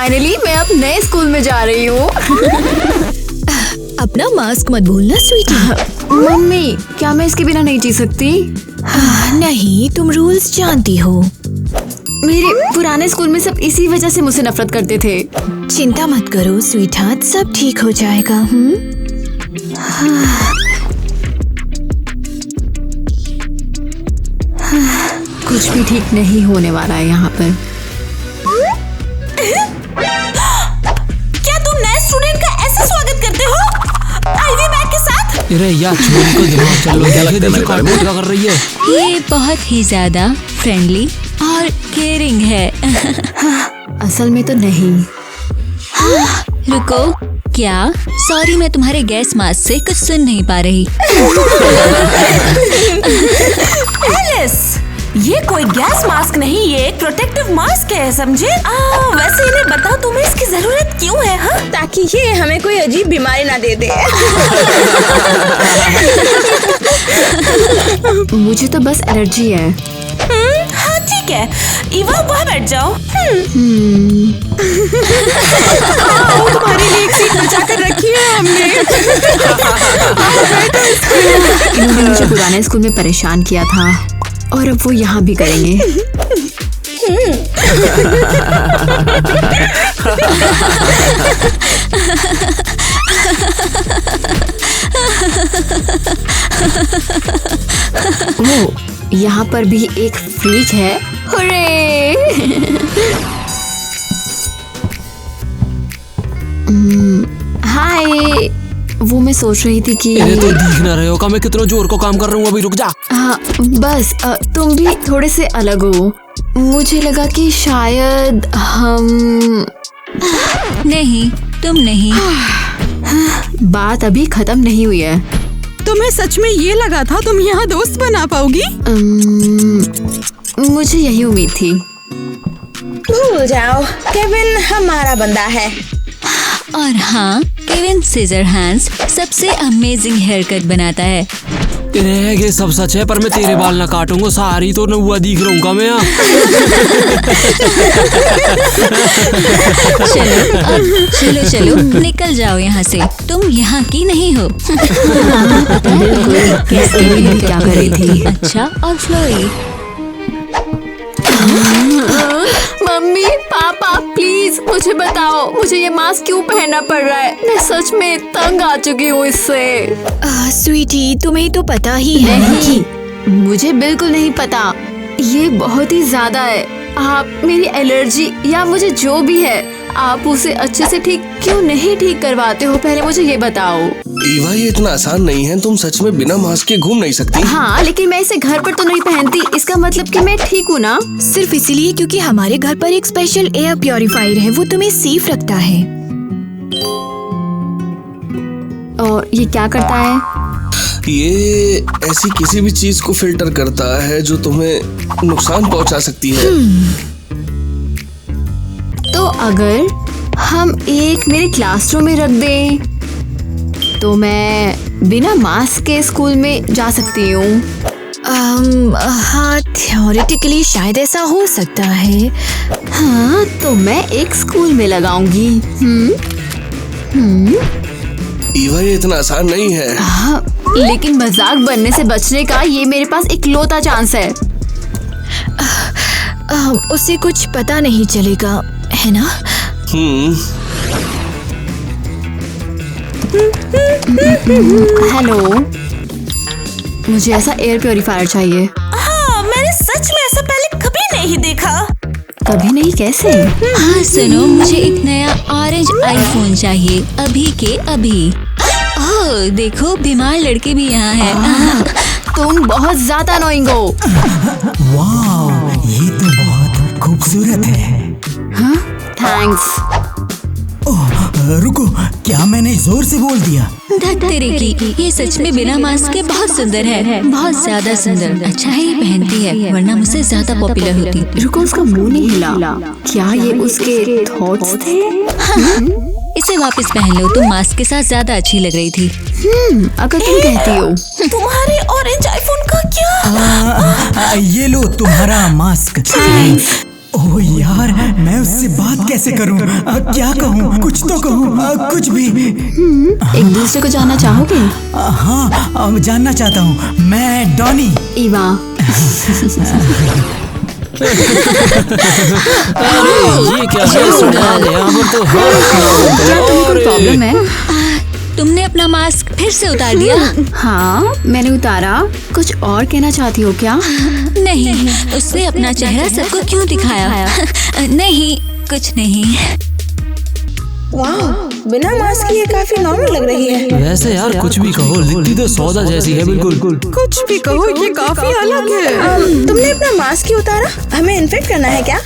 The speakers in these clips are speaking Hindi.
फाइनली मैं अब नए स्कूल में जा रही हूँ। अपना मास्क मत भूलना स्वीटी। मम्मी, क्या मैं इसके बिना नहीं जी सकती? नहीं, तुम रूल्स जानती हो। मेरे पुराने स्कूल में सब इसी वजह से मुझसे नफरत करते थे। चिंता मत करो स्वीटहार्ट, सब ठीक हो जाएगा। कुछ भी ठीक नहीं होने वाला है यहाँ पर। क्या तुम नए स्टूडेंट का ऐसा स्वागत करते हो आईवी बैग के साथ? अरे यार, छोरी को दिमाग चल रहा है। देखो कार्टून क्या कर रही है। ये बहुत ही ज्यादा फ्रेंडली और केयरिंग है। असल में तो नहीं। रुको, क्या? सॉरी, मैं तुम्हारे गैस मास्क से कुछ सुन नहीं पा रही। एलिस, ये कोई गैस मास्क नहीं, ये एक प्रोटेक्टिव मास्क है, समझे? वैसे इन्हें बताओ तुम्हें इसकी जरूरत क्यों है? हाँ, ताकि ये हमें कोई अजीब बीमारी ना दे दे। मुझे तो बस एलर्जी है। हाँ ठीक है, इवा वहाँ बैठ जाओ। तुम्हारे लिए एक सीट बचा कर रखी है हमने। इन्होंने मुझे पुराने स्कूल में परेशान किया था और अब वो यहाँ भी करेंगे। वो यहाँ पर भी एक फ्रीक है। हुर्रे! हाय, वो मैं सोच रही थी कि तो दिख ना रहे हो का मैं कितना जोर को काम कर रहा हूँ। अभी रुक जा। हाँ बस, तुम भी थोड़े से अलग हो। मुझे लगा कि शायद हम नहीं, तुम नहीं। बात अभी खत्म नहीं हुई है। तुम्हें सच में ये लगा था तुम यहाँ दोस्त बना पाओगी? मुझे यही उम्मीद थी। भूल जाओ, केविन हमारा बंदा है। और हाँ, केविन सीजर हैंड्स सबसे अमेजिंग हेयर कट बनाता है। ये सब सच है, पर मैं तेरे बाल ना काटूंगा। सारी तो नौवा दिख रहा हूँ मैं यहाँ। चलो चलो निकल जाओ यहाँ से, तुम यहाँ की नहीं हो। बिल्कुल, क्या कर रही थी? अच्छा, और फ्लोरी? मम्मी, पापा, प्लीज मुझे बताओ, मुझे ये मास्क क्यों पहनना पड़ रहा है? मैं सच में तंग आ चुकी हूँ इससे। स्वीटी, तुम्हें तो पता ही है। नहीं, मुझे बिल्कुल नहीं पता। ये बहुत ही ज्यादा है। आप मेरी एलर्जी या मुझे जो भी है, आप उसे अच्छे से क्यों नहीं ठीक करवाते हो? पहले मुझे ये बताओ। ईवा, ये इतना आसान नहीं है। तुम सच में बिना मास्क के घूम नहीं सकती। हाँ, लेकिन मैं इसे घर पर तो नहीं पहनती। इसका मतलब कि मैं ठीक हूँ ना? सिर्फ इसीलिए क्योंकि हमारे घर पर एक स्पेशल एयर प्योरीफायर है, वो तुम्हें सेफ रखता है। और ये क्या करता है? ये ऐसी किसी भी चीज को फिल्टर करता है जो तुम्हें नुकसान पहुंचा सकती है। तो अगर हम एक मेरे क्लासरूम में रख दें तो मैं बिना मास्क के स्कूल में जा सकती हूँ। हाँ, थ्योरेटिकली शायद ऐसा हो सकता है। हाँ, तो मैं एक स्कूल में लगाऊंगी। ईवा, ये इतना आसान नहीं है। हाँ, लेकिन मजाक बनने से बचने का ये मेरे पास इकलौता चांस है। उसे कुछ पता नहीं चलेगा, है ना? हेलो, मुझे ऐसा एयर प्योरीफायर चाहिए। हाँ, मैंने सच में ऐसा पहले कभी नहीं देखा। कभी नहीं? कैसे? हाँ सुनो, मुझे एक नया ऑरेंज आईफोन चाहिए, अभी के अभी। ओह देखो, बीमार लड़के भी यहाँ है। तुम बहुत ज्यादा अनोइंग हो। वाह, ये तो बहुत खूबसूरत है। हाँ, थैंक्स। ओह, रुको, क्या मैंने जोर से बोल दिया? धत्तेरे की, ये सच में बिना मास्क के बहुत सुंदर है, बहुत ज्यादा सुंदर। अच्छा है ये पहनती है, वरना मुझसे ज्यादा पॉपुलर होती। रुको, उसका मुंह नहीं हिला। क्या ये उसके थॉट्स थे? इसे वापस पहन लो, तुम मास्क के साथ ज्यादा अच्छी लग रही थी। अगर तुम कहती हो। तुम्हारे ऑरेंज आईफोन का क्या? ये लो तुम्हारा मास्क। ओह यार, मैं उससे बात कैसे करूं? क्या कहूं? कुछ तो कहूं, कुछ भी। एक दूसरे को जानना चाहोगे? हाँ, जानना चाहता हूँ। मैं डॉनी। ईवा। ये क्या है सुल्तान, यहाँ पर तो क्या तुम्हें कोई प्रॉब्लम है? तुमने अपना मास्क फिर से उतार दिया? हाँ, मैंने उतारा। कुछ और कहना चाहती हो क्या? नहीं, उसने अपना चेहरा सबको क्यों दिखाया? नहीं, कुछ नहीं। वाह, बिना मास्क के ये काफी नॉर्मल लग रही है। वैसे यार कुछ भी कहो, लिखती तो सौदा जैसी है बिल्कुल। कुछ भी कहो, ये काफी अलग है। तुमने अपना मास्क क्यों उतारा? हमें इन्फेक्ट करना है क्या?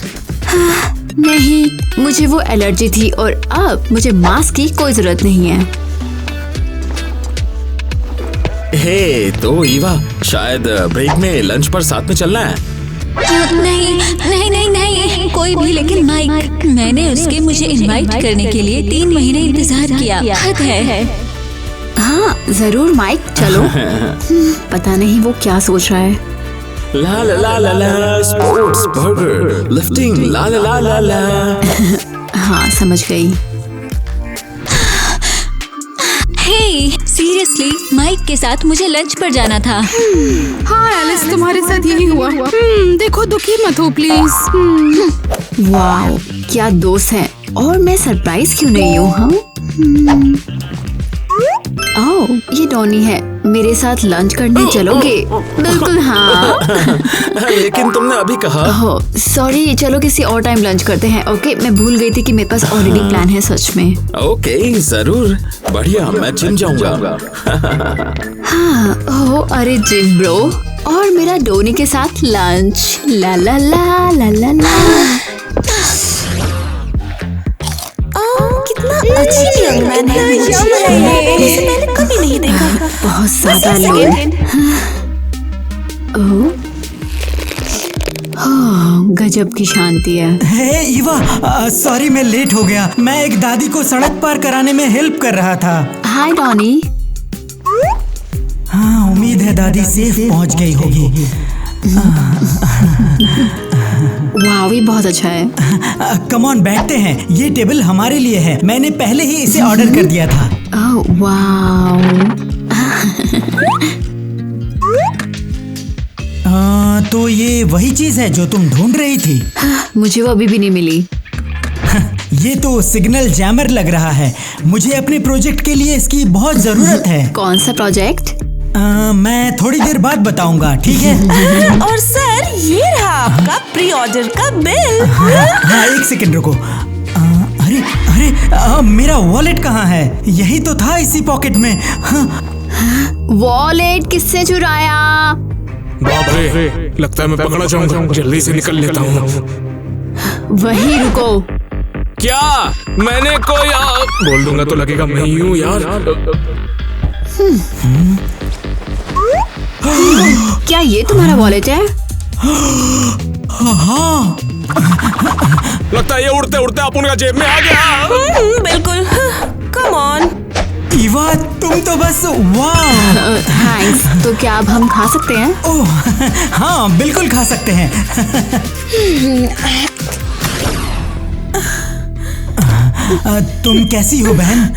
नहीं, मुझे वो एलर्जी थी और अब मुझे मास्क की कोई जरूरत नहीं है। हे तो ईवा, शायद ब्रेक में लंच पर साथ में चलना है। नहीं नहीं नहीं नहीं, कोई भी, लेकिन माइक। मैंने उसके मुझे इनवाइट करने के लिए 3 महीने इंतजार किया। हद है। हाँ जरूर माइक, चलो। पता नहीं वो क्या सोच रहा है। ला ला ला ला ला, स्पोर्ट्स बर्गर, लिफ्टिंग, ला ला ला ला ला। हाँ समझ गई। हे, सीरियसली, माइक के साथ मुझे लंच पर जाना था। हाँ एलिस, तुम्हारे साथ यही हुआ। देखो, दुखी मत हो प्लीज। वाओ, क्या दोस्त हैं। और मैं सरप्राइज क्यों नहीं हूँ? हाँ, ओह, ये डॉनी है। मेरे साथ लंच करने चलोगे? बिल्कुल हाँ। लेकिन तुमने अभी कहा। ओह सॉरी, चलो किसी और टाइम लंच करते हैं। ओके, मैं भूल गई थी कि मेरे पास ऑलरेडी प्लान है। सच में? ओके जरूर, बढ़िया, मैं जिम जाऊंगा। हाँ, ओह अरे जिम ब्रो। और मेरा डोनी के साथ लंच। ला ला ला ला ला ला। कितना अच्छी यंग मैन है। इसे मैंने कभी नहीं देखा। बहुत ज्यादा लोग। ओह, गजब की शांति है। हे ईवा, सॉरी मैं लेट हो गया। मैं एक दादी को सड़क पार कराने में हेल्प कर रहा था। हाय डॉनी। हाँ, उम्मीद है दादी सेफ पहुंच गई होगी। वाह, ये बहुत अच्छा है। कम ऑन, बैठते हैं। ये टेबल हमारे लिए है। मैंने पहले ही इसे ऑर्डर कर दिया था। ओह वाह। तो ये वही चीज है जो तुम ढूंढ रही थी? मुझे वो अभी भी नहीं मिली। ये तो सिग्नल जैमर लग रहा है। मुझे अपने प्रोजेक्ट के लिए इसकी बहुत जरूरत है। कौन सा प्रोजेक्ट? मैं थोड़ी देर बाद बताऊंगा, ठीक है? और सर, ये रहा आपका प्री ऑर्डर का बिल। हाँ, एक सेकंड रुको। अरे अरे, मेरा वॉलेट कहाँ है? यही तो था इसी पॉकेट में। वॉलेट किससे चुराया? बाप रे, लगता है मैं पकड़ा जाऊंगा। जल्दी से निकल लेता हूँ। वही रुको। क्या मैंने कोई बोल दूंगा तो लगेगा मैं ही हूँ यार। क्या ये तुम्हारा वॉलेट है? हाँ, लगता है ये उड़ते उड़ते अपन का जेब में आ गया। बिल्कुल, कम ऑन। ईवा, तुम तो बस वाह। थैंक्स। तो क्या अब हम खा सकते हैं? ओह हाँ, बिल्कुल खा सकते हैं। तुम कैसी हो बहन?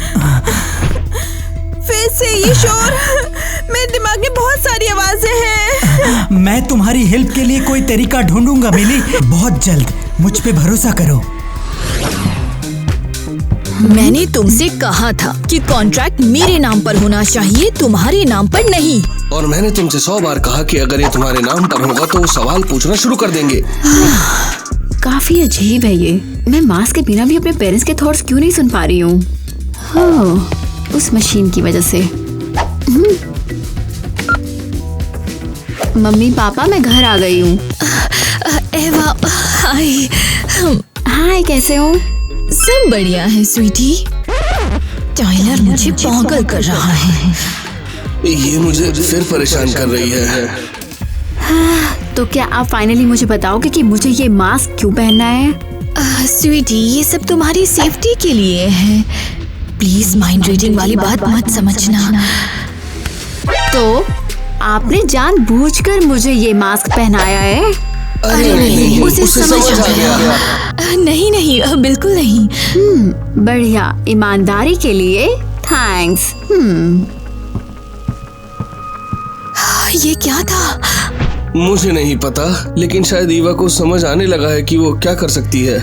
फिर से ये शोर। मेरे दिमाग में बहुत सारी आवाजें हैं। मैं तुम्हारी हेल्प के लिए कोई तरीका ढूंढूंगा मिली, बहुत जल्द। मुझ पे भरोसा करो। मैंने तुमसे कहा था कि कॉन्ट्रैक्ट मेरे नाम पर होना चाहिए, तुम्हारे नाम पर नहीं। और मैंने तुमसे 100 बार कहा कि अगर ये तुम्हारे नाम पर होगा तो वो सवाल पूछना शुरू कर देंगे। काफी अजीब है ये। मैं मास्क के बिना भी अपने पेरेंट्स के थॉट्स क्यों नहीं सुन पा रही हूँ? उस मशीन की वजह से। मम्मी पापा, मैं घर आ गई हूँ। एवा, हाय। हाय, कैसे हो? सब बढ़िया है स्वीटी। टाइलर मुझे पागल कर रहा है। ये मुझे फिर परेशान कर रही है। तो क्या आप फाइनली मुझे बताओगे कि मुझे ये मास्क क्यों पहनना है? स्वीटी, ये सब तुम्हारी सेफ्टी के लिए है। प्लीज माइंड रीडिंग वाली बात मत समझना। तो आपने जानबूझकर मुझे ये मास्क पहनाया है? अरे नहीं, उसे समझ आ गया। नहीं नहीं, बिल्कुल नहीं। बढ़िया, ईमानदारी के लिए थैंक्स। ये क्या था? मुझे नहीं पता, लेकिन शायद ईवा को समझ आने लगा है कि वो क्या कर सकती है।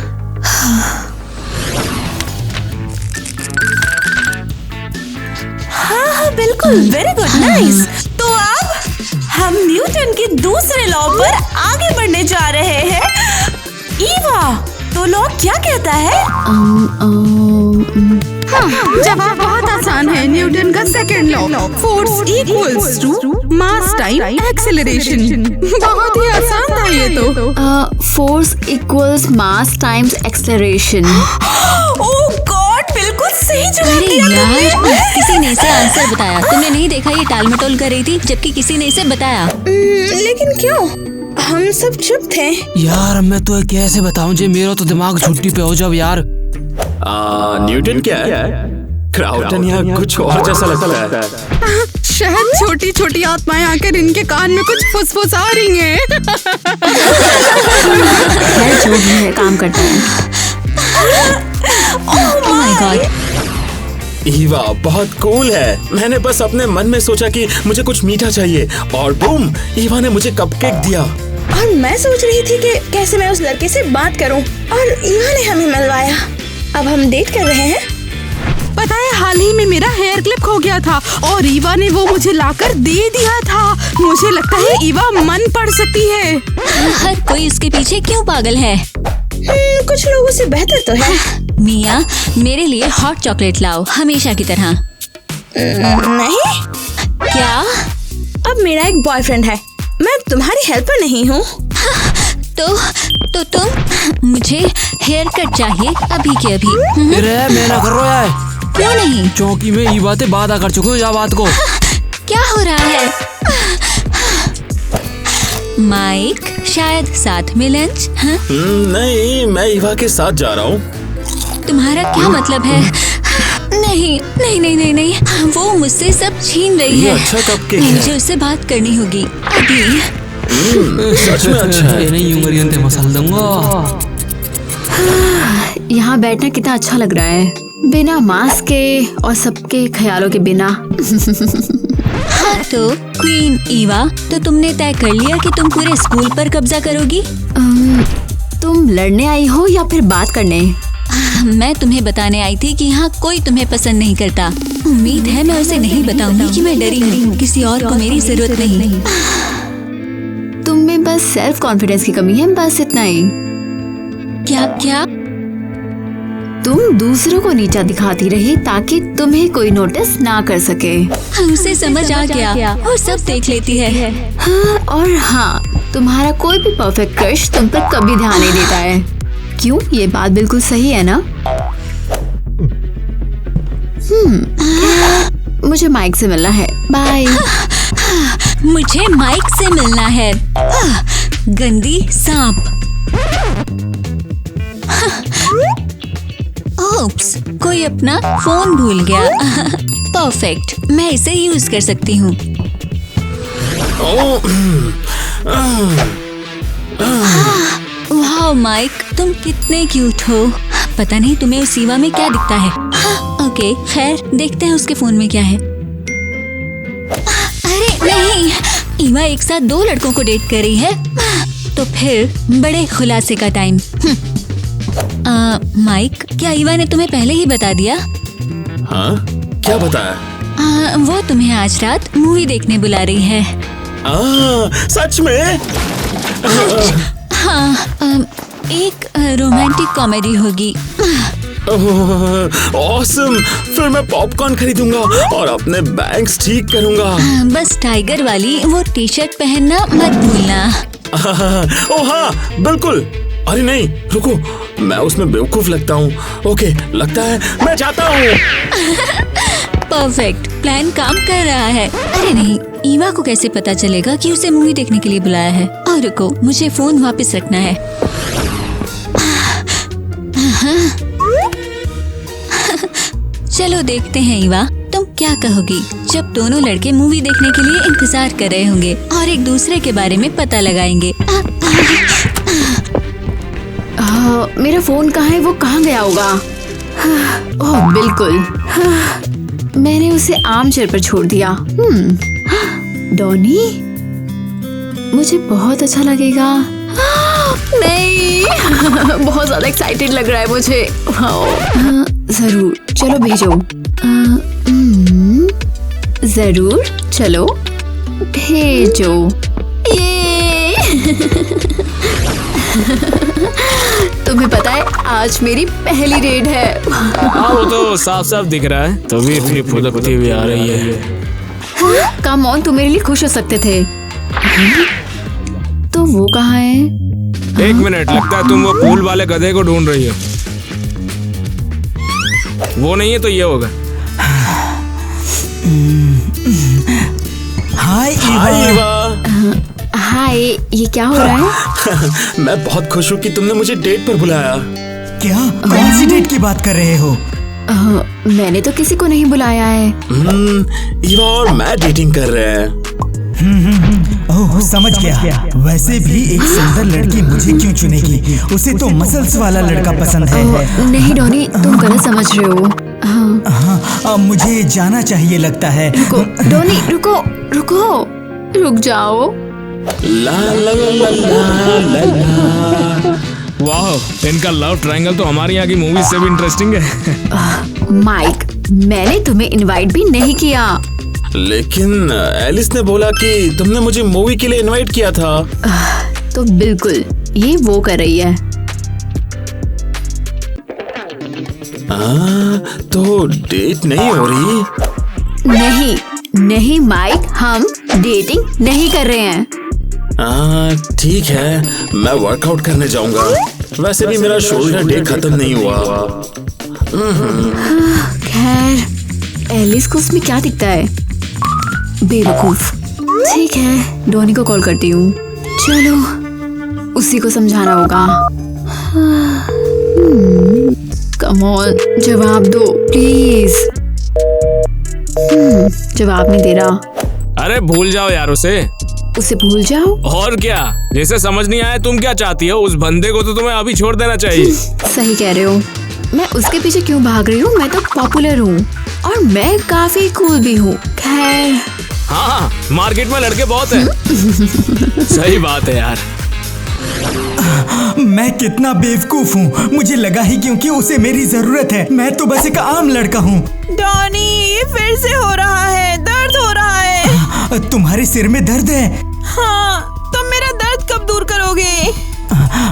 हाँ बिल्कुल, वेरी गुड, नाइस। तो अब हम न्यूटन के दूसरे लॉ पर आगे बढ़ने जा रहे हैं। ईवा, तो लॉ क्या कहता है? जवाब बहुत आसान है। न्यूटन का second law, force equals to mass time acceleration. बहुत ही आसान था ये तो। Force equals mass times acceleration. Oh god, बिल्कुल सही जवाब अरे दिया यार, तुमने। किसी ने इसे आंसर बताया। तुमने नहीं देखा ये टाल मटोल कर रही थी, जबकि किसी ने इसे बताया। लेकिन क्यों? हम सब चुप थे। यार मैं तो कैसे बताऊं जे, मेरा तो दिमाग छुट्टी पे हो जब यार। न्यूटन क्या है? क्राउटन या कुछ और जैसा लगता है। शायद छोटी छोटी आत्माएं आकर इनके कान में कुछ फुसफुसा रही हैं। खैर जो भी है, काम करता है। Oh my God. ईवा बहुत कूल है। मैंने बस अपने मन में सोचा कि मुझे कुछ मीठा चाहिए और बूम, ईवा ने मुझे कपकेक दिया। और मैं सोच रही थी कि कैसे मैं उस लड़के से बात करूं, और ईवा ने हमें मिलवाया। अब हम डेट कर रहे हैं। पता है, हाल ही में मेरा हेयर क्लिप खो गया था और ईवा ने वो मुझे लाकर दे दिया था। मुझे लगता है ईवा मन पढ़ सकती है। हर कोई उसके पीछे क्यों पागल है? कुछ लोगों से बेहतर तो है। मिया, मेरे लिए हॉट चॉकलेट लाओ, हमेशा की तरह। नहीं, क्या? अब मेरा एक बॉयफ्रेंड है, मैं तुम्हारी हेल्पर नहीं हूँ। तो तुम, मुझे हेयर कट चाहिए अभी के अभी। अरे मैं ना कर रहा है। क्यों नहीं? चौकी में ये बातें वादा कर चुके हो या बात को। क्या हो रहा है? माइक, शायद साथ में लंच? हाँ? नहीं, मैं ईवा के साथ जा रहा हूँ। तुम्हारा क्या मतलब है? नहीं नहीं नहीं नहीं नहीं, वो मुझसे सब छीन रही ये है। अच्छा कपकेक है। मुझे उससे बात करनी होगी अभी। सच में अच्छा है। नहीं यूं मसल दूंगा। यहाँ बैठना कितना अच्छा लग रहा है, बिना मास्क के और सबके ख्यालों के बिना। हाँ तो क्वीन ईवा, तो तुमने तय कर लिया कि तुम पूरे स्कूल पर कब्जा करोगी? तुम लड़ने आई हो या फिर बात करने? मैं तुम्हें बताने आई थी कि यहाँ कोई तुम्हें पसंद नहीं करता। उम्मीद है मैं उसे नहीं बताऊंगी कि मैं डरी हूँ, किसी और को मेरी जरूरत नहीं। तुम में बस सेल्फ कॉन्फिडेंस की कमी है, बस इतना ही। क्या? तुम दूसरों को नीचा दिखाती रही ताकि तुम्हें कोई नोटिस ना कर सके। उसे समझ आ गया और सब देख लेती है। हाँ और हाँ, तुम्हारा कोई भी परफेक्ट क्रश तुम पर कभी ध्यान नहीं देता है। क्यों? ये बात बिल्कुल सही है ना? मुझे माइक से मिलना है, बाय। मुझे माइक से मिलना है, गंदी सांप। ओप्स, कोई अपना फोन भूल गया। परफेक्ट, मैं इसे यूज कर सकती हूँ। वाह माइक, तुम कितने क्यूट हो। पता नहीं तुम्हें उस ईवा में क्या दिखता है। ओके, खैर देखते हैं उसके फोन में क्या है। अरे नहीं, ईवा एक साथ 2 लड़कों को डेट कर रही है, तो फिर बड़े खुलासे का टाइम। माइक, क्या ईवा ने तुम्हें पहले ही बता दिया? हाँ, क्या बताया? वो तुम्हें आज रात मूवी देखने बुला रही है। सच में? हाँ, एक रोमांटिक कॉमेडी होगी। ऑसम, फिर मैं पॉपकॉर्न खरीदूंगा और अपने बैंग्स ठीक करूंगा। बस टाइगर वाली वो टी शर्ट पहनना मत भूलना। ओह हाँ, बिल्कुल। अरे नहीं, रुको, मैं उसमें बेवकूफ लगता हूँ। ओके, लगता है मैं जाता हूँ। परफेक्ट, प्लान काम कर रहा है। अरे नहीं, ईवा को कैसे पता चलेगा कि उसे मूवी देखने के लिए बुलाया है? और रुको, मुझे फोन वापस रखना है। चलो देखते हैं ईवा, तुम क्या कहोगी जब दोनों लड़के मूवी देखने के लिए इंतजार कर रहे होंगे और एक दूसरे के बारे में पता लगाएंगे। मेरा फोन कहाँ है? वो कहाँ गया होगा? ओह बिल्कुल, मैंने उसे आर्मचेयर पर छोड़ दिया। डॉनी, मुझे बहुत अच्छा लगेगा। नहीं बहुत ज्यादा एक्साइटेड लग रहा है मुझे। जरूर, चलो भेजो। जरूर, चलो भेजो। ये तुम्हें पता है आज मेरी पहली डेट है। हाँ वो तो साफ साफ दिख रहा है, तभी इतनी फुदकती हुई आ रही है। कम ऑन, तुम मेरे लिए खुश हो सकते थे। तो वो कहाँ है? एक मिनट, लगता है तुम वो पूल वाले गधे को ढूंढ रही हो। वो नहीं है तो ये होगा। हाय ईवा। हाय, ये क्या हो रहा है? मैं बहुत खुश हूँ कि तुमने मुझे डेट पर बुलाया। क्या? कौन सी डेट की बात कर रहे हो? मैंने तो किसी को नहीं बुलाया है। ईवा और मैं डेटिंग कर रहे हैं। ओह समझ गया। वैसे भी एक सुंदर लड़की मुझे क्यों चुनेगी? उसे तो मसल्स वाला लड़का पसंद है। नहीं डॉनी, तुम गलत समझ रहे हो। हाँ, मुझे जाना चाहिए लगता है। रुको डॉनी, रुको रुको, रुक जाओ। ला ला ला ला ला ला। वाह, इनका लव ट्रायंगल तो हमारी यहाँ की मूवी से भी इंटरेस्टिंग है। माइक, मैंने तुम्हें इनवाइट भी नहीं किया। लेकिन एलिस ने बोला कि तुमने मुझे मूवी के लिए इनवाइट किया था। तो बिल्कुल ये वो कर रही है। तो डेट नहीं हो रही? नहीं नहीं माइक, हम डेटिंग नहीं कर रहे हैं। ठीक है, मैं वर्कआउट करने जाऊंगा। वैसे भी मेरा शोल्डर डे खत्म नहीं हुआ। खैर, एलिस को उसमें क्या दिखता है? बेवकूफ। ठीक है, डॉनी को कॉल करती हूँ। चलो, उसी को समझाना होगा। कम ऑन, जवाब दो प्लीज। जवाब नहीं दे रहा। अरे भूल जाओ यार उसे भूल जाओ। और क्या, जैसे समझ नहीं आया तुम क्या चाहती हो। उस बंदे को तो तुम्हें अभी छोड़ देना चाहिए। सही कह रहे हो। मैं उसके पीछे क्यों भाग रही हूँ? मैं तो पॉपुलर हूँ और मैं काफी कूल भी हूँ। खैर, हाँ, मार्केट में लड़के बहुत हैं। सही बात है यार। मैं कितना बेवकूफ हूँ। मुझे लगा ही क्योंकि उसे मेरी जरूरत है। मैं तो बस एक आम लड़का हूँ। डॉनी, ये फिर से हो रहा है। दर्द हो रहा है। तुम्हारे सिर में दर्द है? हाँ, तुम मेरा दर्द कब दूर करोगे?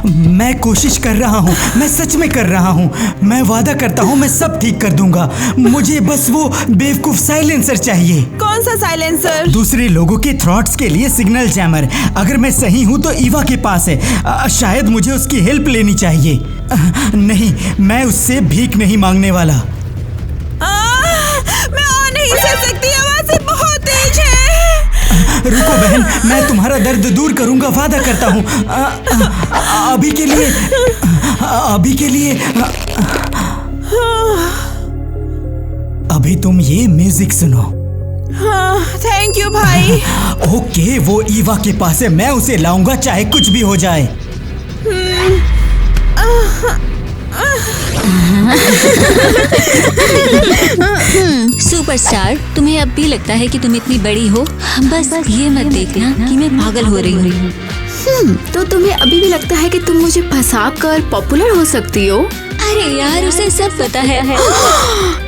मैं कोशिश कर रहा हूँ, मैं सच में कर रहा हूँ। मैं वादा करता हूँ मैं सब ठीक कर दूंगा। मुझे बस वो बेवकूफ साइलेंसर चाहिए। कौन सा साइलेंसर? दूसरे लोगों के थ्रॉट्स के लिए सिग्नल जैमर। अगर मैं सही हूँ तो ईवा के पास है। शायद मुझे उसकी हेल्प लेनी चाहिए। नहीं, मैं उससे भीख नहीं मांगने वाला। मैं और नहीं सह सकती, आवाज़ें बहुत तेज है। रुको बहन, मैं तुम्हारा दर्द दूर करूंगा, वादा करता हूँ। अभी के लिए अभी तुम ये म्यूजिक सुनो। हाँ, थैंक यू भाई। ओके, वो ईवा के पास है। मैं उसे लाऊंगा चाहे कुछ भी हो जाए। सुपरस्टार, तुम्हें अब भी लगता है कि तुम इतनी बड़ी हो? बस ये मत देखना कि मैं पागल हो रही हूँ। तो तुम्हें अभी भी लगता है कि तुम मुझे फंसा कर पॉपुलर हो सकती हो? अरे यार, उसे सब पता है।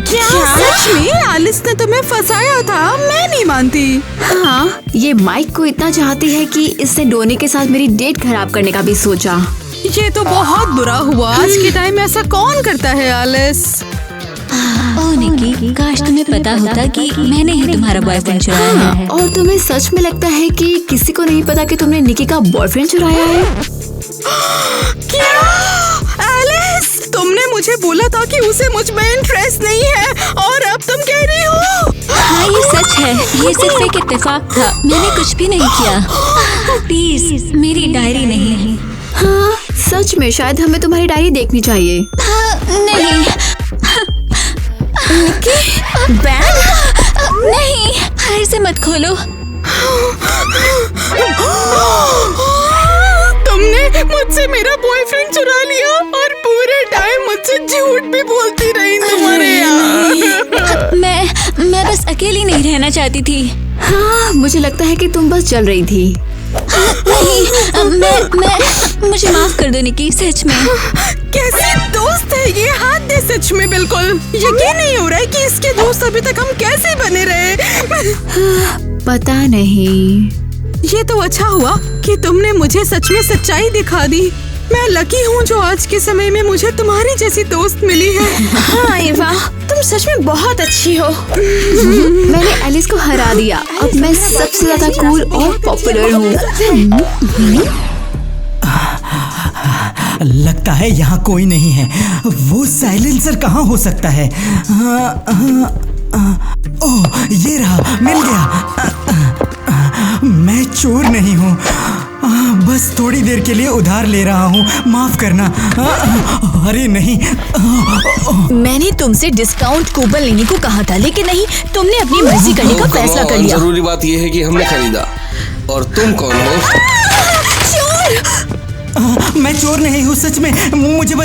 क्या सच में एलिस ने तुम्हें फंसाया था? मैं नहीं मानती। हाँ, ये माइक को इतना चाहती है कि इसने डोनी के साथ मेरी डेट खराब करने का भी सोचा। ये तो बहुत बुरा हुआ। आज के टाइम में ऐसा कौन करता है एलिस? ओह निकी, काश तुम्हें पता होता कि मैंने ही तुम्हारा बॉयफ्रेंड चुराया है। और तुम्हें सच में लगता है कि किसी को नहीं पता कि तुमने निकी का बॉयफ्रेंड चुराया है? क्या एलिस, तुमने मुझे बोला था कि उसे मुझ में इंटरेस्ट नहीं है और अब तुम कह रही हो? हाँ, ये सच है। ये सिर्फ एक इत्तेफाक था। मैंने कुछ भी नहीं किया। प्लीज, मेरी डायरी नहीं। हाँ, सच में शायद हमें तुम्हारी डायरी देखनी चाहिए। नहीं। बैग? नहीं, ऐसे मत खोलो। तुम तुमने मुझसे मेरा बॉयफ्रेंड चुरा लिया और पूरे टाइम मुझसे झूठ भी बोलती रही तुम्हारे यहाँ। मैं बस अकेली नहीं रहना चाहती थी। हाँ, मुझे लगता है कि तुम बस चल रही थी। नहीं, मैं मुझे माफ कर दो निकी, सच में। कैसी दोस्त है ये, हाथ दे। सच में बिल्कुल यकीन नहीं हो रहा है कि इसके दोस्त अभी तक हम कैसे बने रहे। पता नहीं। ये तो अच्छा हुआ कि तुमने मुझे सच में सच्चाई दिखा दी। मैं लकी हूँ जो आज के समय में मुझे तुम्हारी जैसी दोस्त मिली है। हाँ ईवा, तुम सच में बहुत अच्छी हो। मैंने एलिस को हरा दिया। अब मैं सबसे ज्यादा कूल और पॉपुलर हूँ। लगता है यहाँ कोई नहीं है। वो साइलेंसर कहाँ हो सकता है? ओह, ये रहा, मिल गया। मैं चोर नहीं हूँ, बस थोड़ी देर के लिए उधार ले रहा हूँ, माफ करना। अरे नहीं। मैंने तुमसे डिस्काउंट कूपन लेने को कहा था, लेकिन नहीं, तुमने अपनी मर्जी करने का फैसला कर लिया। जरूरी बात यह है कि हमने खरीदा। और तुम कौन हो? मैं चोर नहीं हूँ, सच में। मुझे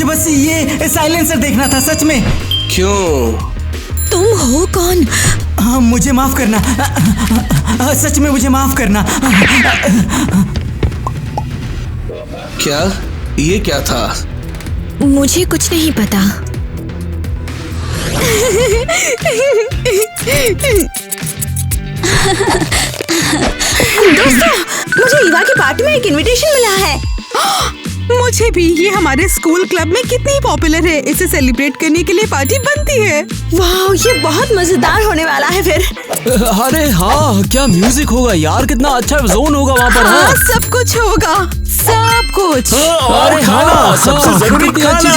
बस ये साइलेंसर देखना था, सच में। क्यों? तुम हो कौन? मुझे माफ करना, सच में मुझे माफ करना। क्या? ये क्या था? मुझे कुछ नहीं पता। दोस्तों, मुझे ईवा की पार्टी में एक इनविटेशन मिला है। मुझे भी। ये हमारे स्कूल क्लब में कितनी पॉपुलर है, इसे सेलिब्रेट करने के लिए पार्टी बनती है। वाह, ये बहुत मजेदार होने वाला है फिर। अरे हाँ, क्या म्यूजिक होगा यार, कितना अच्छा जोन होगा वहाँ पर। हाँ, सब कुछ होगा, सब कुछ। अरे हाँ, सबसे जरूरी कितनी अच्छी खाना।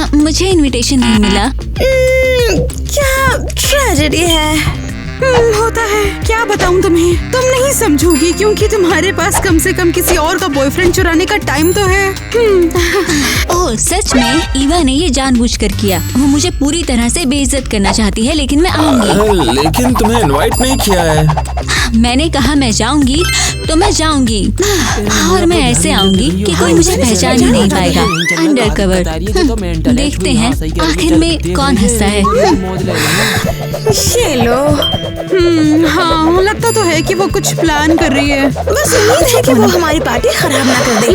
चीज। मुझे इनविटेशन नहीं मिला। क्या ट्रेजेडी है। होता है, क्या बताऊं तुम्हें। तुम नहीं समझोगी क्योंकि तुम्हारे पास कम से कम किसी और का बॉयफ्रेंड चुराने का टाइम तो है। ओह, सच में ईवा ने ये जानबूझकर किया। वो मुझे पूरी तरह से बेइज्जत करना चाहती है, लेकिन मैं आऊंगी। लेकिन तुम्हें इनवाइट नहीं किया है। मैंने कहा मैं जाऊंगी तो मैं जाऊंगी, और मैं ऐसे आऊंगी कि कोई मुझे पहचान ही नहीं पाएगा। Under cover. देखते हैं आखिर में कौन हंसता है। ये लो। हाँ, लगता तो है कि वो कुछ प्लान कर रही है। बस उम्मीद है कि वो हमारी पार्टी खराब ना कर दे।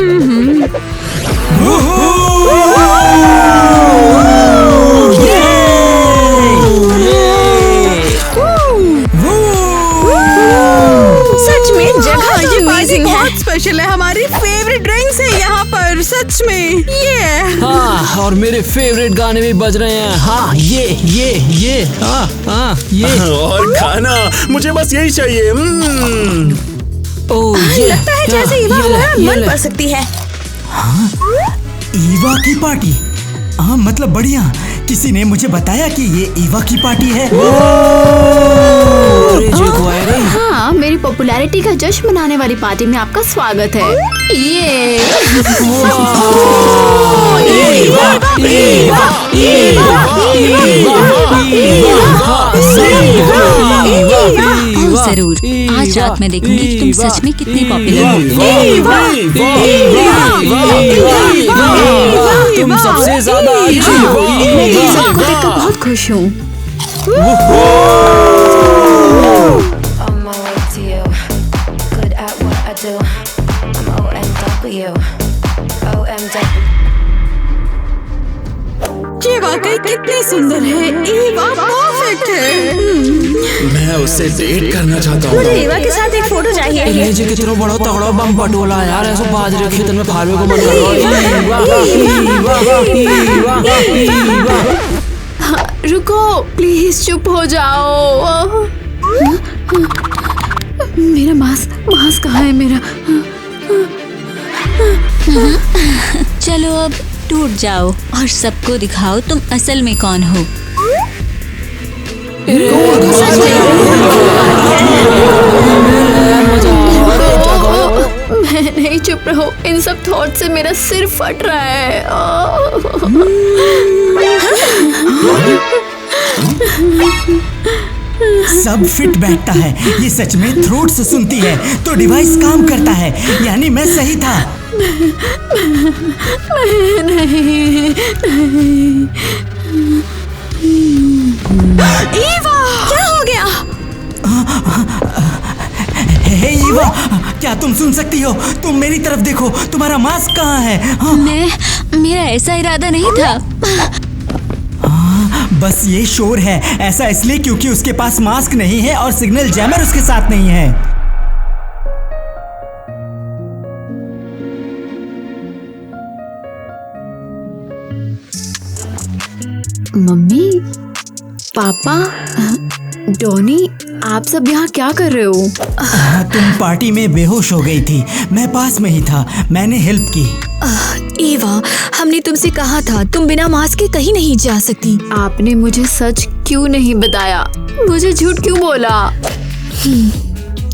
सच में जगह तो ये पार्टी amazing है। बहुत स्पेशल है। हमारी फेवरेट ड्रिंक्स है यहाँ पर, सच में। ये हाँ, और मेरे फेवरेट गाने भी बज रहे हैं। हाँ, ये हाँ, ये। और खाना, मुझे बस यही चाहिए। ओह, ये लगता है जैसे ईवा हमारा मन पड़ सकती है। ईवा की पार्टी? हाँ, मतलब बढ़िया। किसी ने मुझे बताया कि ये ईवा की पार्टी है। हाँ, मेरी पॉपुलैरिटी का जश्न मनाने वाली पार्टी में आपका स्वागत है। ये जरूर, आज रात मैं देखूंगी कि तुम सच में कितनी पॉपुलर हो। तुम सबसे ज्यादा अच्छी हो। मैं सबको देखकर बहुत खुश हूँ। On my way to you, good at what I do. I'm OMW, OMW. ये वाकई कितनी सुंदर है। ईवा परफेक्ट है। मैं उससे डेट करना चाहता हूँ। मुझे ईवा के साथ एक फोटो चाहिए। ये जी कितना बड़ा तगड़ा बम पटोला यार, ऐसा बाजरे के खेत में फाड़ने को मन कर रहा है। रुको, प्लीज चुप हो जाओ। मेरा मास्क कहाँ है मेरा? चलो अब टूट जाओ और सबको दिखाओ तुम असल में कौन हो। मैं नहीं, चुप रहो। इन सब थॉट से मेरा सिर फट रहा है। सब फिट बैठता है। ये सच में थ्रोट से सुनती है तो डिवाइस काम करता है, यानी मैं सही था। नहीं। ईवा, क्या हो गया? हे ईवा, क्या तुम सुन सकती हो? तुम मेरी तरफ देखो, तुम्हारा मास्क कहाँ है? मेरा ऐसा इरादा नहीं था। बस ये शोर है, ऐसा इसलिए क्योंकि उसके पास मास्क नहीं है और सिग्नल जैमर उसके साथ नहीं है। मम्मी, पापा, डॉनी, आप सब यहाँ क्या कर रहे हो? तुम पार्टी में बेहोश हो गई थी, मैं पास में ही था, मैंने हेल्प की। ईवा, हमने तुमसे कहा था तुम बिना मास्क के कहीं नहीं जा सकती। आपने मुझे सच क्यों नहीं बताया? मुझे झूठ क्यों बोला?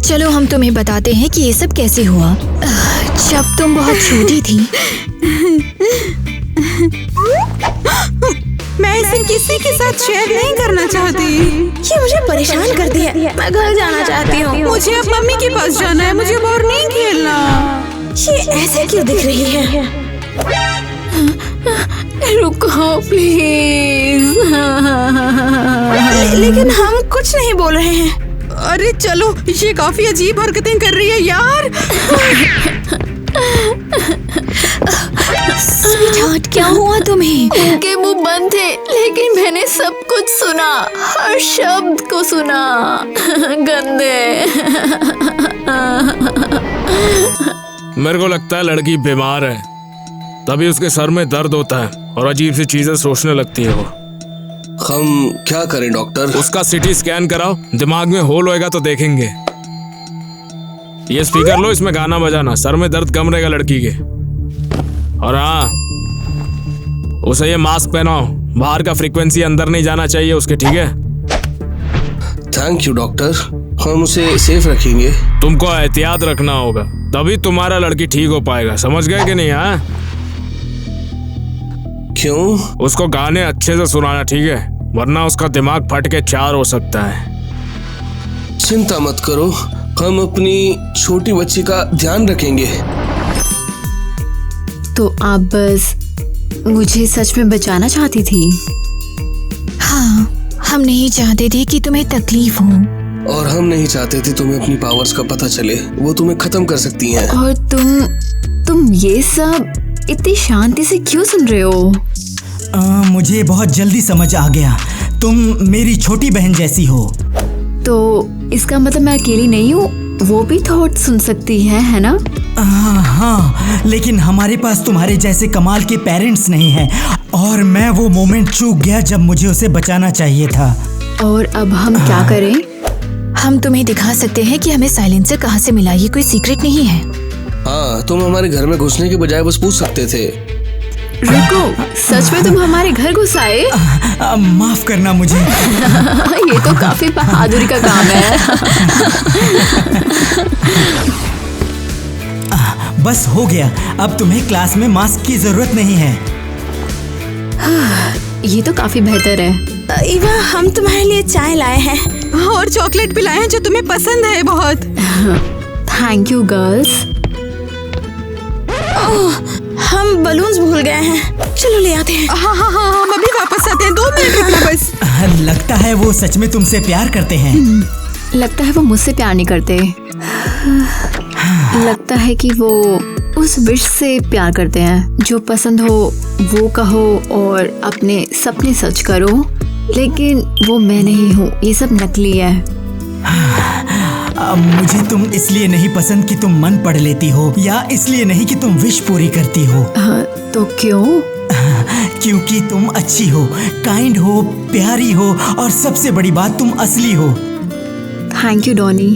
चलो हम तुम्हें बताते हैं कि ये सब कैसे हुआ। जब तुम बहुत छोटी थी, मैं इसे किसी के साथ शेयर नहीं करना चाहती। ये मुझे परेशान करती है। मैं घर जाना चाहती हूँ। मुझे अब मम्मी के पास जाना है, मुझे और नहीं खेलना। ये ऐसे क्यों दिख रही है? रुको प्लीज। लेकिन हम कुछ नहीं बोल रहे हैं। अरे चलो, ये काफी अजीब हरकतें कर रही है यार। स्वीटहार्ट, क्या हुआ तुम्हें? उनके मुंह बंद थे, लेकिन मैंने सब कुछ सुना, हर शब्द को सुना। गंदे। मेरे को लगता है लड़की बीमार है, तभी उसके सर में दर्द होता है और अजीब सी चीजें सोचने लगती है वो। हम क्या करें डॉक्टर? उसका सीटी स्कैन कराओ, दिमाग में होल होएगा तो देखेंगे। ये स्पीकर लो, इसमें गाना बजाना, सर में दर्द कम रहेगा लड़की के। और हाँ, उसे ये मास्क पहनाओ, बाहर का फ्रीक्वेंसी अंदर नहीं जाना चाहिए उसके, ठीक है? थैंक यू डॉक्टर, हम उसे सेफ रखेंगे। तुमको एहतियात रखना होगा, तभी तुम्हारा लड़की ठीक हो पाएगा, समझ गए कि नहीं? हाँ, क्यों? उसको गाने अच्छे से सुनाना, ठीक है? वरना उसका दिमाग फट के चार हो सकता है। चिंता मत करो, हम अपनी छोटी बच्ची का ध्यान रखेंगे। तो आप बस मुझे सच में बचाना चाहती थी? हाँ, हम नहीं चाहते थे कि तुम्हें तकलीफ हो। और हम नहीं चाहते थे तुम्हें अपनी पावर्स का पता चले, वो तुम्हें खत्म कर सकती हैं। और तुम ये सब इतनी शांति से क्यों सुन रहे हो? मुझे बहुत जल्दी समझ आ गया, तुम मेरी छोटी बहन जैसी हो। तो इसका मतलब मैं अकेली नहीं हूँ, वो भी थॉट सुन सकती है ना? हाँ, लेकिन हमारे पास तुम्हारे जैसे कमाल के पेरेंट्स नहीं हैं, और मैं वो मोमेंट चूक गया जब मुझे उसे बचाना चाहिए था। और अब हम क्या करें? हम तुम्हें दिखा सकते हैं कि हमें साइलेंसर कहाँ से मिला, ये कोई सीक्रेट नहीं है। हाँ, तुम हमारे घर में घुसने के बजाय बस पूछ सकते थे। रुको, सच में तुम हमारे घर घुस आए? माफ करना मुझे। ये तो काफी बहादुरी का काम है। बस हो गया, अब तुम्हें क्लास में मास्क की जरूरत नहीं है। ये तो काफी बेहतर है। ईवा, हम तुम्हारे लिए चाय लाए हैं और चॉकलेट भी लाए हैं जो तुम्हें पसंद है बहुत। Thank you girls. हम बलून्स भूल गए हैं, चलो ले आते हैं। हाँ, हम अभी वापस आते हैं, 2 मिनट रुकना बस। लगता है वो सच में तुमसे प्यार करते हैं। लगता है वो मुझसे प्यार नहीं करते। लगता है कि वो उस विश से प्यार करते हैं, जो पसंद हो वो कहो और अपने सपने सच करो। लेकिन वो मैं नहीं हूँ, ये सब नकली है। मुझे तुम इसलिए नहीं पसंद कि तुम मन पढ़ लेती हो, या इसलिए नहीं कि तुम विश पूरी करती हो। तो क्यों? क्योंकि तुम अच्छी हो, काइंड हो, प्यारी हो, और सबसे बड़ी बात तुम असली हो। थैंक यू डॉनी,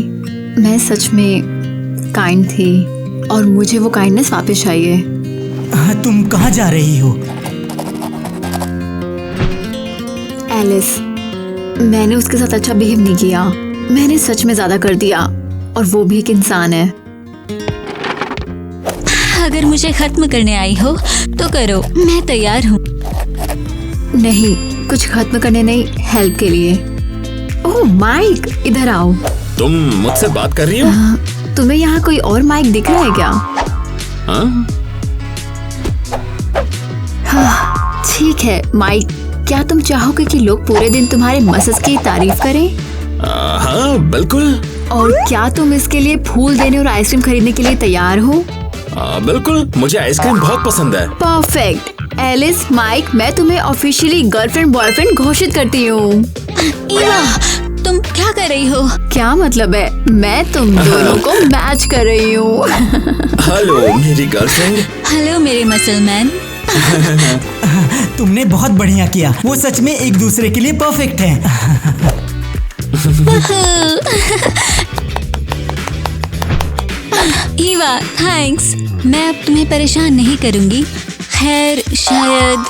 मैं सच में काइंड थी और मुझे वो काइंडनेस वापस चाहिए। तुम कहाँ जा रही हो? एलिस, मैंने उसके साथ अच्छा बिहेव नहीं किया, मैंने सच में ज्यादा कर दिया, और वो भी एक इंसान है। अगर मुझे खत्म करने आई हो तो करो, मैं तैयार हूँ। नहीं, कुछ खत्म करने नहीं, हेल्प के लिए। ओह माइक, इधर आओ। तुम मुझसे बात कर रही हो? तुम्हें यहाँ कोई और माइक दिख रहा है क्या? हाँ, ठीक है माइक, क्या तुम चाहोगे कि लोग पूरे दिन तुम्हारे मसल्स की तारीफ करें? हाँ बिल्कुल। और क्या तुम इसके लिए फूल देने और आइसक्रीम खरीदने के लिए तैयार हो? बिल्कुल, मुझे आइसक्रीम बहुत पसंद है। परफेक्ट। एलिस, माइक, मैं तुम्हें ऑफिशियली गर्लफ्रेंड बॉयफ्रेंड घोषित करती हूँ। ईवा, तुम क्या कर रही हो? क्या मतलब है? मैं तुम दोनों को मैच कर रही हूँ। हेलो मेरी गर्लफ्रेंड। हेलो मेरे मसल मैन। तुमने बहुत बढ़िया किया, वो सच में एक दूसरे के लिए परफेक्ट हैं। ईवा, थैंक्स। मैं अब तुम्हें परेशान नहीं करूंगी। खैर शायद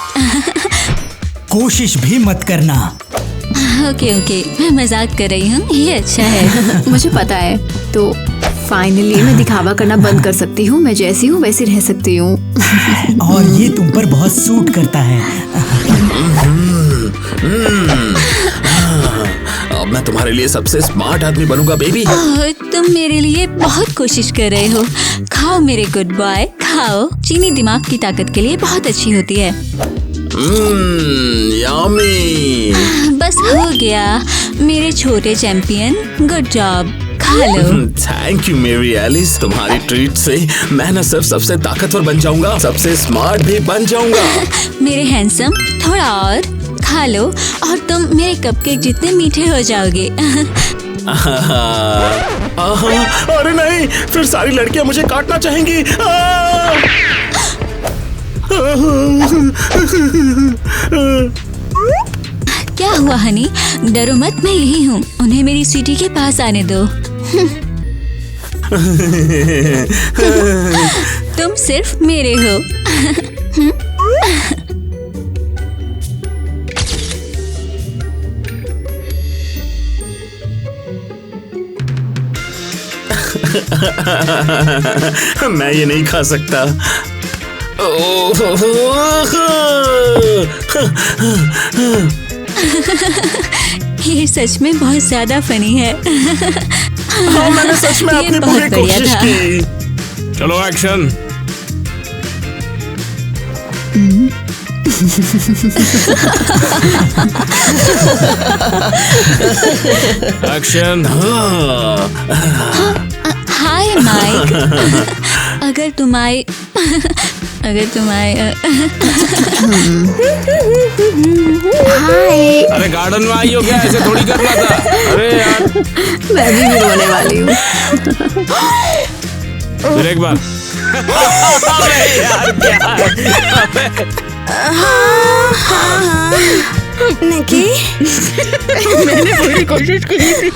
कोशिश भी मत करना। ओके, मैं मजाक कर रही हूँ, ये अच्छा है। मुझे पता है। तो फाइनली मैं दिखावा करना बंद कर सकती हूँ। मैं जैसी हूँ वैसी रह सकती हूँ। और ये तुम पर बहुत सूट करता है। अब मैं तुम्हारे लिए सबसे स्मार्ट आदमी बनूंगा बेबी। तुम मेरे लिए बहुत कोशिश कर रहे हो। खाओ मेरे गुड बॉय, खाओ। चीनी दिमाग की ताकत के लिए बहुत अच्छी होती है। यम्मी। बस हो गया मेरे छोटे चैंपियन, गुड जॉब, खा लो। थैंक यू मेरी एलिस, तुम्हारी ट्रीट से मैं न सिर्फ सबसे ताकतवर बन जाऊंगा, सबसे स्मार्ट भी बन जाऊंगा। मेरे हैंडसम, थोड़ा और खा लो और तुम मेरे कपकेक जितने मीठे हो जाओगे। अरे नहीं, फिर सारी लड़कियां मुझे काटना चाहेंगी। क्या हुआ हनी? डरो मत, मैं यही हूँ। उन्हें मेरी स्वीटी के पास आने दो। तुम सिर्फ मेरे हो। मैं ये नहीं खा सकता। ये सच में बहुत ज्यादा फनी है। हाँ, मैंने सच में अपनी पूरी कोशिश की। चलो एक्शन। एक्शन। हाय माइक। अगर तुम आए हाय। अरे गार्डन में आई हो क्या? ऐसे थोड़ी करना था। अरे यार, मैं भी रोने वाली हूँ। फिर एक बार। अरे यार क्या निकी, मैंने पूरी कोशिश की थी।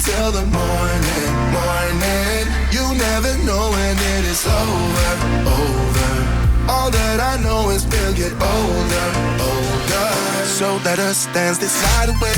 Till the morning, you never know when it is over. All that I know is we'll get older. So let us dance this night away.